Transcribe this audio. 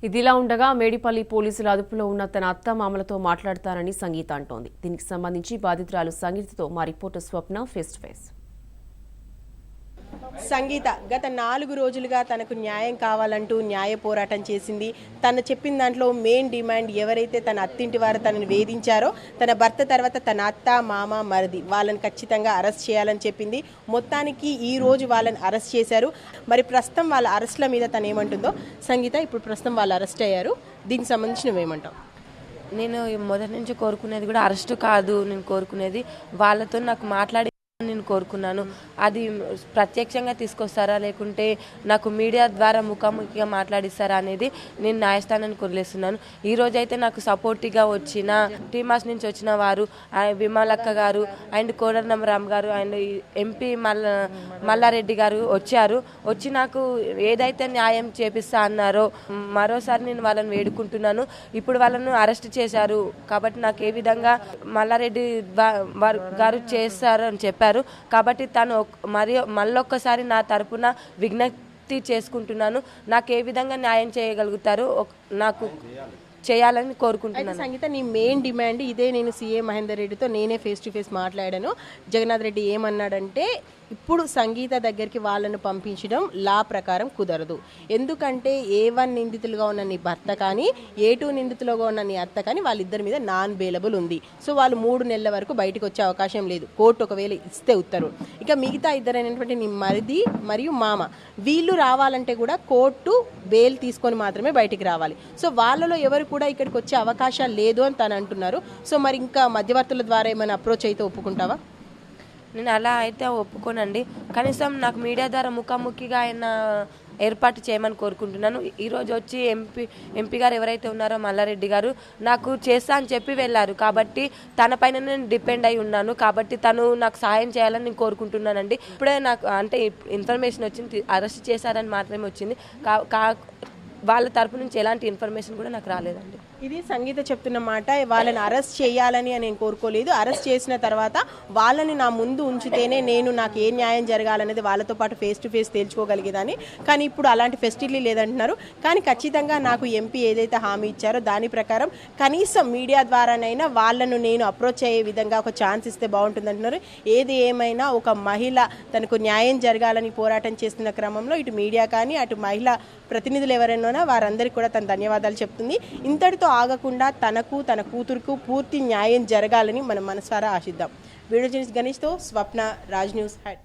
ఇదిలా ఉండగా మేడిపల్లి పోలీసుల అదుపులో ఉన్న తన అత్త మామలతో మాట్లాడతానని సంగీత అంటోంది. దీనికి సంబంధించి బాధితురాలు సంగీతతో మా reporter Swapna face to face. Sangeetha గత 4 రోజులుగా తనకు న్యాయం కావాలంటూ న్యాయ పోరాటం చేసింది. తను చెప్పిన దాంట్లో మెయిన్ డిమాండ్ ఎవరైతే తన అత్తింటి వారు తనని వేధించారో తన భర్త తర్వాత తన అత్త మామ మరిది వాళ్ళని ఖచ్చితంగా అరెస్ట్ చేయాలని చెప్పింది. మొత్తానికి ఈ రోజు వాళ్ళని అరెస్ట్ చేశారు. మరి ప్రస్తుతం వాళ్ళ అరెస్ట్ల మీద తను ఏమంటుందో సంగీత, ఇప్పుడు ప్రస్తుతం వాళ్ళు అరెస్ట్ అయ్యారు, దీనికి సంబంధించి నువ్వేమంటావు? నేను మొదటి నుంచి కోరుకునేది కూడా అరెస్ట్ కాదు, నేను కోరుకునేది వాళ్ళతో నాకు మాట్లాడి నేను కోరుకున్నాను. అది ప్రత్యక్షంగా తీసుకొస్తారా లేకుంటే నాకు మీడియా ద్వారా ముఖాముఖిగా మాట్లాడిస్తారా అనేది నేను న్యాయస్థానాన్ని కొలిస్తున్నాను. ఈ రోజైతే నాకు సపోర్టివ్గా వచ్చిన టీమాస్ నుంచి వచ్చిన వారు విమలక్క గారు అండ్ కోడర్నం రామ్ గారు అండ్ ఎంపీ మల్లారెడ్డి గారు వచ్చి నాకు ఏదైతే న్యాయం చేపిస్తా అన్నారో మరోసారి నేను వాళ్ళని వేడుకుంటున్నాను. ఇప్పుడు వాళ్ళను అరెస్ట్ చేశారు కాబట్టి నాకు ఏ విధంగా మల్లారెడ్డి గారు చేస్తారు అని చెప్పారు. కాబట్టి తను మళ్ళొక్కసారి నా తరపున విజ్ఞప్తి చేసుకుంటున్నాను. నాకు ఏ విధంగా న్యాయం చేయగలుగుతారు నాకు చేయాలని కోరుకుంటున్నాను. సంగీత, నీ మెయిన్ డిమాండ్ ఇదే. నేను సీఏ మహేందర్ రెడ్డితో నేనే ఫేస్ టు ఫేస్ మాట్లాడాను. జగన్నాథ్ రెడ్డి ఏమన్నాడంటే ఇప్పుడు సంగీత దగ్గరికి వాళ్ళను పంపించడం లా ప్రకారం కుదరదు. ఎందుకంటే A1 నిందితులుగా ఉన్న నీ భర్త కానీ A2 నిందితులుగా ఉన్న నీ అత్త కానీ వాళ్ళిద్దరి మీద నాన్ బెయిలబుల్ ఉంది. సో వాళ్ళు 3 నెలల వరకు బయటకు వచ్చే అవకాశం లేదు, కోర్టు ఒకవేళ ఇస్తే ఉత్తర్వు. ఇక మిగతా ఇద్దరైనటువంటి నీ మరిది మరియు మామ వీళ్ళు రావాలంటే కూడా కోర్టు బెయిల్ తీసుకొని మాత్రమే బయటికి రావాలి. సో వాళ్ళలో ఎవరు కూడా ఇక్కడికి వచ్చే అవకాశాలు లేదు అని తను అంటున్నారు. సో మరి ఇంకా మధ్యవర్తుల ద్వారా ఏమైనా అప్రోచ్ అయితే ఒప్పుకుంటావా? నేను అలా అయితే ఒప్పుకోనండి. కనీసం నాకు మీడియా ద్వారా ముఖాముఖిగా ఆయన ఏర్పాటు చేయమని కోరుకుంటున్నాను. ఈరోజు వచ్చి ఎంపీ గారు ఎవరైతే ఉన్నారో మల్లారెడ్డి గారు నాకు చేస్తా అని చెప్పి వెళ్ళారు. కాబట్టి తన పైన నేను డిపెండ్ అయి ఉన్నాను. కాబట్టి తను నాకు సహాయం చేయాలని నేను కోరుకుంటున్నానండి. ఇప్పుడే నాకు అంటే ఇన్ఫర్మేషన్ వచ్చింది, అరెస్ట్ చేశారని మాత్రమే వచ్చింది. వాళ్ళ తరపు నుంచి ఎలాంటి ఇన్ఫర్మేషన్ కూడా నాకు రాలేదండి. ఇది సంగీత చెప్తున్న మాట. వాళ్ళని అరెస్ట్ చేయాలని నేను కోరుకోలేదు. అరెస్ట్ చేసిన తర్వాత వాళ్ళని నా ముందు ఉంచితేనే నేను నాకు ఏ న్యాయం జరగాలనేది వాళ్ళతో పాటు ఫేస్ టు ఫేస్ తేల్చుకోగలిగేదాన్ని. కానీ ఇప్పుడు అలాంటి ఫెసిలిటీ లేదంటున్నారు. కానీ ఖచ్చితంగా నాకు ఎంపీ ఏదైతే హామీ ఇచ్చారో దాని ప్రకారం కనీసం మీడియా ద్వారానైనా వాళ్ళను నేను అప్రోచ్ అయ్యే విధంగా ఒక ఛాన్స్ ఇస్తే బాగుంటుందంటున్నారు. ఏది ఏమైనా ఒక మహిళ తనకు న్యాయం జరగాలని పోరాటం చేస్తున్న క్రమంలో ఇటు మీడియా కానీ అటు మహిళా ప్రతినిధులు ఎవరైనా వారందరికీ కూడా తన ధన్యవాదాలు చెప్తుంది. ఇంతటితో ఆగకుండా తనకు తన కూతురుకు పూర్తి న్యాయం జరగాలని మనం మనసారా ఆశిద్దాం. వీడియో జర్నలిస్ట్ గణేష్తో స్వప్న, రాజ్ న్యూస్ హెడ్.